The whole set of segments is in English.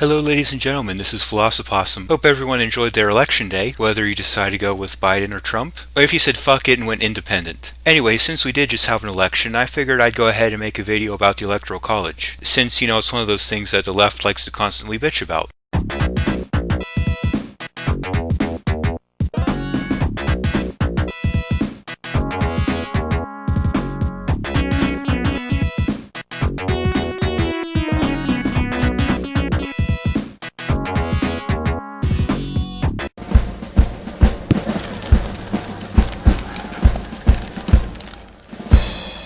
Hello ladies and gentlemen, this is Philosophossum. Hope everyone enjoyed their election day, whether you decide to go with Biden or Trump, or if you said fuck it and went independent. Anyway, since we did just have an election, I figured I'd go ahead and make a video about the Electoral College, since, it's one of those things that the left likes to constantly bitch about.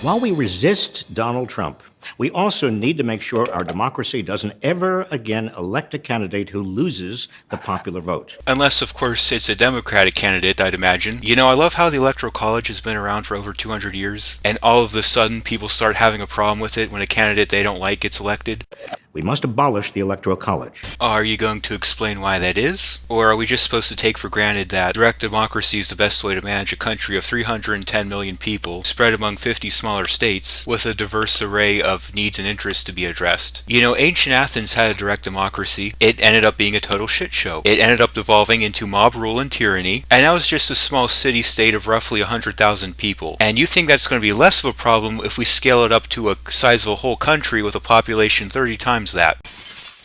While we resist Donald Trump, we also need to make sure our democracy doesn't ever again elect a candidate who loses the popular vote. Unless, of course, it's a Democratic candidate, I'd imagine. I love how the Electoral College has been around for over 200 years, and all of a sudden people start having a problem with it when a candidate they don't like gets elected. We must abolish the Electoral College. Are you going to explain why that is? Or are we just supposed to take for granted that direct democracy is the best way to manage a country of 310 million people, spread among 50 smaller states, with a diverse array of needs and interests to be addressed? Ancient Athens had a direct democracy. It ended up being a total shit show. It ended up devolving into mob rule and tyranny, and that was just a small city-state of roughly 100,000 people. And you think that's going to be less of a problem if we scale it up to a size of a whole country with a population 30 times that.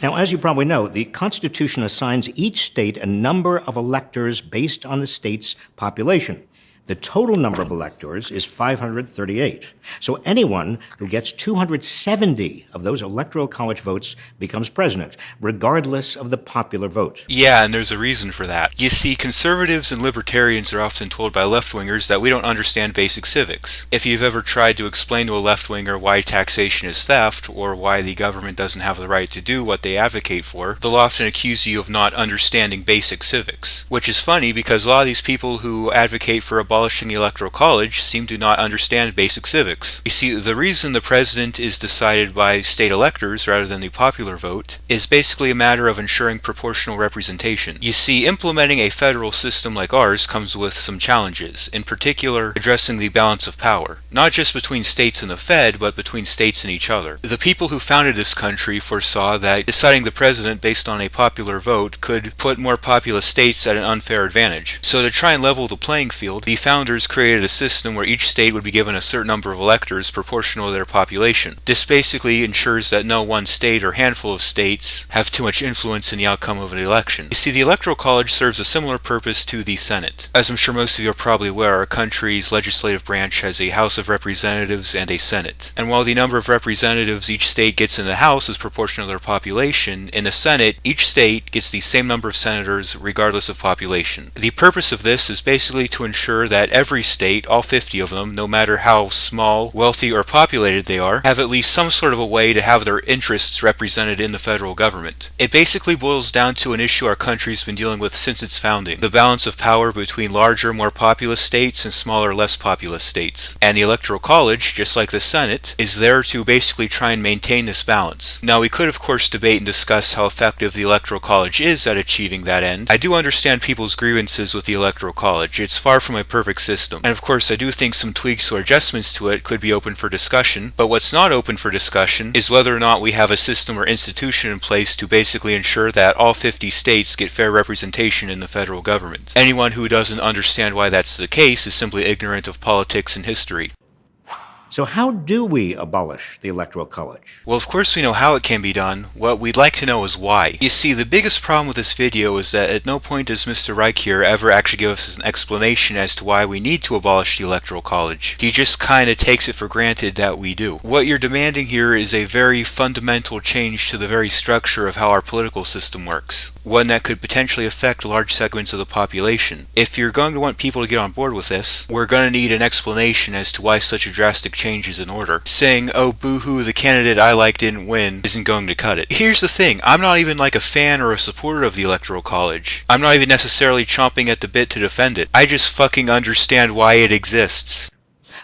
Now, as you probably know, the Constitution assigns each state a number of electors based on the state's population. The total number of electors is 538. So anyone who gets 270 of those electoral college votes becomes president, regardless of the popular vote. Yeah, and there's a reason for that. You see, conservatives and libertarians are often told by left-wingers that we don't understand basic civics. If you've ever tried to explain to a left-winger why taxation is theft, or why the government doesn't have the right to do what they advocate for, they'll often accuse you of not understanding basic civics. Which is funny, because a lot of these people who advocate for abolishing the Electoral College seem to not understand basic civics. You see, the reason the president is decided by state electors rather than the popular vote is basically a matter of ensuring proportional representation. You see, implementing a federal system like ours comes with some challenges, in particular addressing the balance of power, not just between states and the Fed, but between states and each other. The people who founded this country foresaw that deciding the president based on a popular vote could put more populous states at an unfair advantage. So to try and level the playing field, the founders created a system where each state would be given a certain number of electors proportional to their population. This basically ensures that no one state or handful of states have too much influence in the outcome of an election. You see, the Electoral College serves a similar purpose to the Senate. As I'm sure most of you are probably aware, our country's legislative branch has a House of Representatives and a Senate. And while the number of representatives each state gets in the House is proportional to their population, in the Senate, each state gets the same number of senators regardless of population. The purpose of this is basically to ensure that every state, all 50 of them, no matter how small, wealthy, or populated they are, have at least some sort of a way to have their interests represented in the federal government. It basically boils down to an issue our country's been dealing with since its founding: the balance of power between larger, more populous states and smaller, less populous states. And the Electoral College, just like the Senate, is there to basically try and maintain this balance. Now, we could of course debate and discuss how effective the Electoral College is at achieving that end. I do understand people's grievances with the Electoral College. It's far from a perfect system. And of course, I do think some tweaks or adjustments to it could be open for discussion, but what's not open for discussion is whether or not we have a system or institution in place to basically ensure that all 50 states get fair representation in the federal government. Anyone who doesn't understand why that's the case is simply ignorant of politics and history. So how do we abolish the Electoral College? Well, of course we know how it can be done. What we'd like to know is why. You see, the biggest problem with this video is that at no point does Mr. Reich here ever actually give us an explanation as to why we need to abolish the Electoral College. He just kind of takes it for granted that we do. What you're demanding here is a very fundamental change to the very structure of how our political system works, one that could potentially affect large segments of the population. If you're going to want people to get on board with this, we're going to need an explanation as to why such a drastic change is in order. Saying, oh boo-hoo, the candidate I like didn't win, isn't going to cut it. Here's the thing, I'm not even like a fan or a supporter of the Electoral College. I'm not even necessarily chomping at the bit to defend it. I just fucking understand why it exists.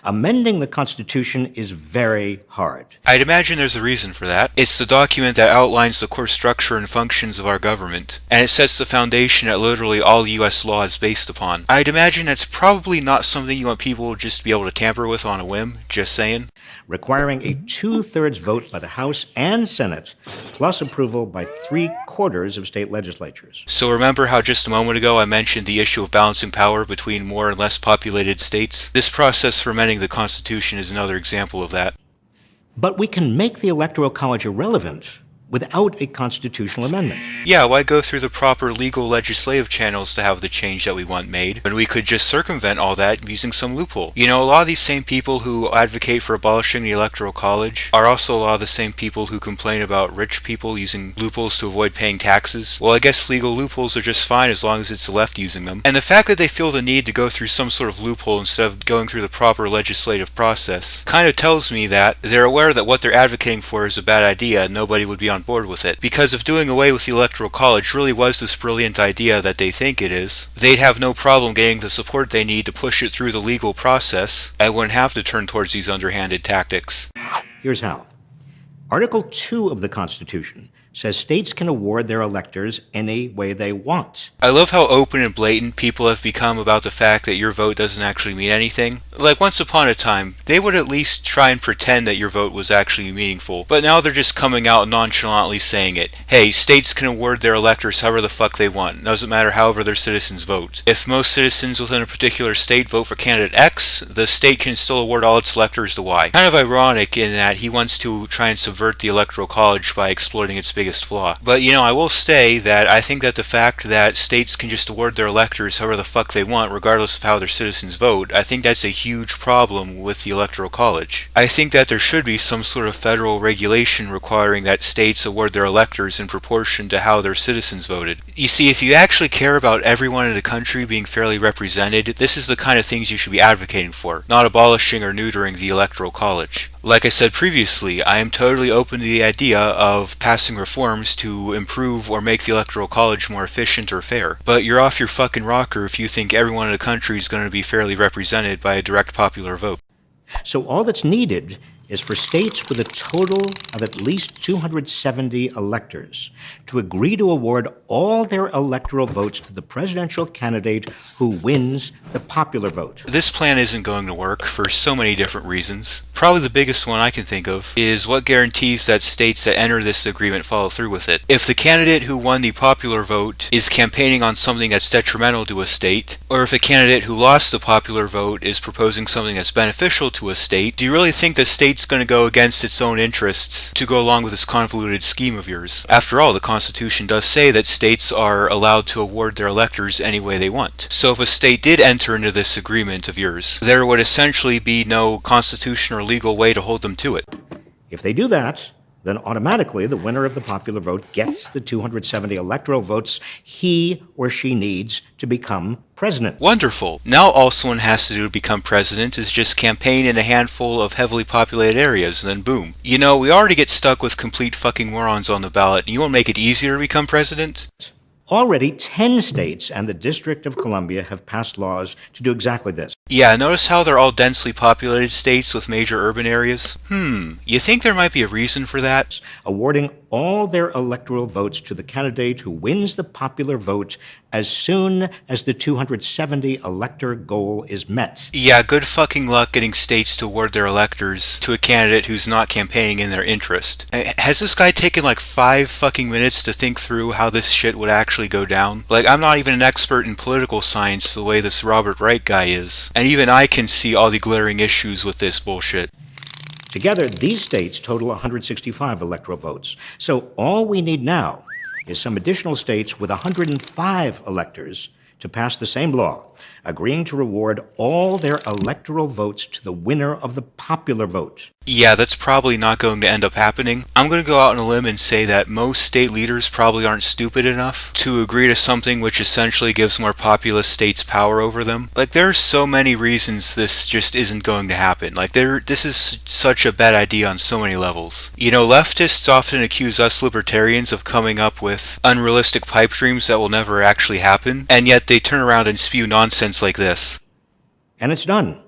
Amending the Constitution is very hard. I'd imagine there's a reason for that. It's the document that outlines the core structure and functions of our government, and it sets the foundation that literally all U.S. law is based upon. I'd imagine that's probably not something you want people just to be able to tamper with on a whim, just saying. requiring a two-thirds vote by the House and Senate, plus approval by 3/4 of state legislatures. So remember how just a moment ago I mentioned the issue of balancing power between more and less populated states? This process for amending the Constitution is another example of that. But we can make the Electoral College irrelevant without a constitutional amendment. Yeah, why go through the proper legal legislative channels to have the change that we want made when we could just circumvent all that using some loophole? You know, a lot of these same people who advocate for abolishing the Electoral College are also a lot of the same people who complain about rich people using loopholes to avoid paying taxes. Well, I guess legal loopholes are just fine as long as it's the left using them. And the fact that they feel the need to go through some sort of loophole instead of going through the proper legislative process kind of tells me that they're aware that what they're advocating for is a bad idea and nobody would be on board with it. Because if doing away with the Electoral College really was this brilliant idea that they think it is, they'd have no problem getting the support they need to push it through the legal process and wouldn't have to turn towards these underhanded tactics. Here's how. Article 2 of the Constitution says states can award their electors any way they want. I love how open and blatant people have become about the fact that your vote doesn't actually mean anything. Like once upon a time, they would at least try and pretend that your vote was actually meaningful, but now they're just coming out nonchalantly saying it. Hey, states can award their electors however the fuck they want. Doesn't matter however their citizens vote. If most citizens within a particular state vote for candidate X, the state can still award all its electors to Y. Kind of ironic in that he wants to try and subvert the Electoral College by exploiting its biggest flaw. But you know, I will say that I think that the fact that states can just award their electors however the fuck they want regardless of how their citizens vote, I think that's a huge problem with the Electoral College. I think that there should be some sort of federal regulation requiring that states award their electors in proportion to how their citizens voted. You see, if you actually care about everyone in the country being fairly represented, this is the kind of things you should be advocating for, not abolishing or neutering the Electoral College. Like I said previously, I am totally open to the idea of passing reforms to improve or make the Electoral College more efficient or fair. But you're off your fucking rocker if you think everyone in the country is going to be fairly represented by a direct popular vote. So all that's needed is for states with a total of at least 270 electors to agree to award all their electoral votes to the presidential candidate who wins the popular vote. This plan isn't going to work for so many different reasons. Probably the biggest one I can think of is what guarantees that states that enter this agreement follow through with it. If the candidate who won the popular vote is campaigning on something that's detrimental to a state, or if a candidate who lost the popular vote is proposing something that's beneficial to a state, do you really think the state's going to go against its own interests to go along with this convoluted scheme of yours? After all, the Constitution does say that states are allowed to award their electors any way they want. So if a state did enter into this agreement of yours, there would essentially be no constitutional or legal way to hold them to it. If they do that, then automatically the winner of the popular vote gets the 270 electoral votes he or she needs to become president. Wonderful. Now all someone has to do to become president is just campaign in a handful of heavily populated areas, and then boom. You know, we already get stuck with complete fucking morons on the ballot, and you want to make it easier to become president? Already 10 states and the District of Columbia have passed laws to do exactly this. Yeah, notice how they're all densely populated states with major urban areas? You think there might be a reason for that? Awarding all their electoral votes to the candidate who wins the popular vote as soon as the 270 elector goal is met. Yeah, good fucking luck getting states to award their electors to a candidate who's not campaigning in their interest. Has this guy taken like 5 fucking minutes to think through how this shit would actually go down? Like, I'm not even an expert in political science the way this Robert Reich guy is, and even I can see all the glaring issues with this bullshit. Together, these states total 165 electoral votes. So all we need now is some additional states with 105 electors to pass the same law, agreeing to reward all their electoral votes to the winner of the popular vote. Yeah, that's probably not going to end up happening. I'm going to go out on a limb and say that most state leaders probably aren't stupid enough to agree to something which essentially gives more populous states power over them. Like, there are so many reasons this just isn't going to happen. Like, this is such a bad idea on so many levels. You know, leftists often accuse us libertarians of coming up with unrealistic pipe dreams that will never actually happen, and yet they turn around and spew nonsense like this. And it's done.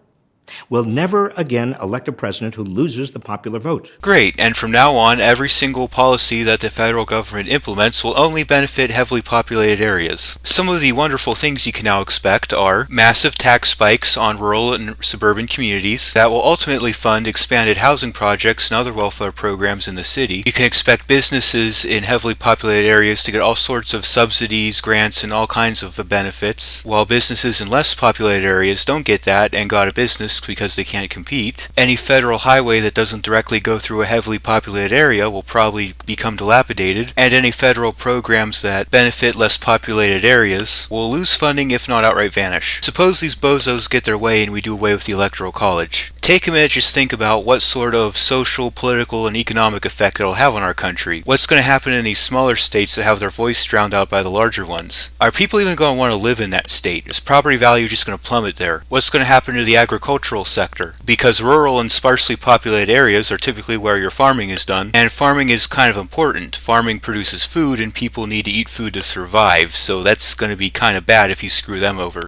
We'll never again elect a president who loses the popular vote. Great, and from now on, every single policy that the federal government implements will only benefit heavily populated areas. Some of the wonderful things you can now expect are massive tax spikes on rural and suburban communities that will ultimately fund expanded housing projects and other welfare programs in the city. You can expect businesses in heavily populated areas to get all sorts of subsidies, grants, and all kinds of benefits, while businesses in less populated areas don't get that and go out of business because they can't compete. Any federal highway that doesn't directly go through a heavily populated area will probably become dilapidated, and any federal programs that benefit less populated areas will lose funding if not outright vanish. Suppose these bozos get their way and we do away with the Electoral College. Take a minute, just think about what sort of social, political, and economic effect it'll have on our country. What's going to happen in these smaller states that have their voice drowned out by the larger ones? Are people even going to want to live in that state? Is property value just going to plummet there? What's going to happen to the agricultural sector? Because rural and sparsely populated areas are typically where your farming is done, and farming is kind of important. Farming produces food, and people need to eat food to survive, so that's going to be kind of bad if you screw them over.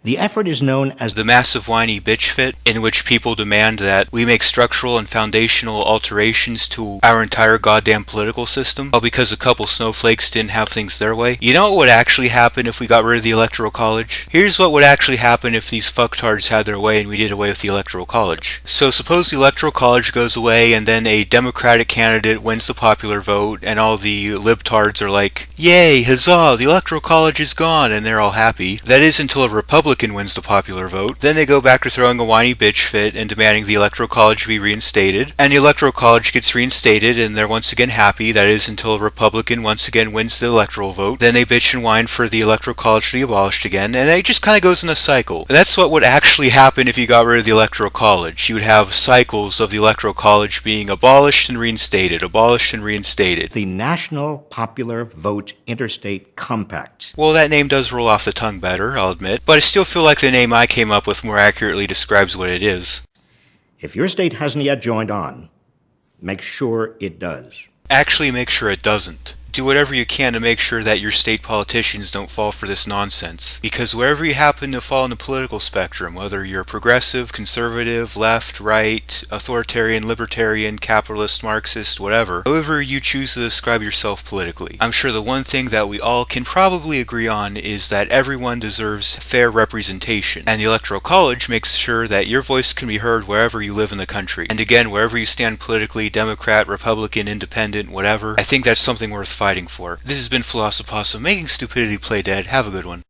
The effort is known as The massive whiny bitch fit, in which people demand that we make structural and foundational alterations to our entire goddamn political system, all because a couple snowflakes didn't have things their way. You know what would actually happen if we got rid of the Electoral College? Here's what would actually happen if these fucktards had their way and we did away with the Electoral College. So suppose the Electoral College goes away and then a Democratic candidate wins the popular vote and all the libtards are like, yay, huzzah, the Electoral College is gone, and they're all happy. That is until a Republican wins the popular vote. Then they go back to throwing a whiny bitch fit and demanding the Electoral College be reinstated. And the Electoral College gets reinstated and they're once again happy. That is until a Republican once again wins the electoral vote. Then they bitch and whine for the Electoral College to be abolished again. And it just kind of goes in a cycle. And that's what would actually happen if you got rid of the Electoral College. You would have cycles of the Electoral College being abolished and reinstated, abolished and reinstated. the National Popular Vote Interstate Compact. Well, that name does roll off the tongue better, I'll admit, but I still feel like the name I came up with more accurately describes what it is. If your state hasn't yet joined on, make sure it does. Actually, make sure it doesn't. Do whatever you can to make sure that your state politicians don't fall for this nonsense. Because wherever you happen to fall in the political spectrum, whether you're progressive, conservative, left, right, authoritarian, libertarian, capitalist, Marxist, whatever, however you choose to describe yourself politically, I'm sure the one thing that we all can probably agree on is that everyone deserves fair representation. And the Electoral College makes sure that your voice can be heard wherever you live in the country. And again, wherever you stand politically, Democrat, Republican, Independent, whatever, I think that's something worth fighting for. This has been Philosophoso, making stupidity play dead. Have a good one.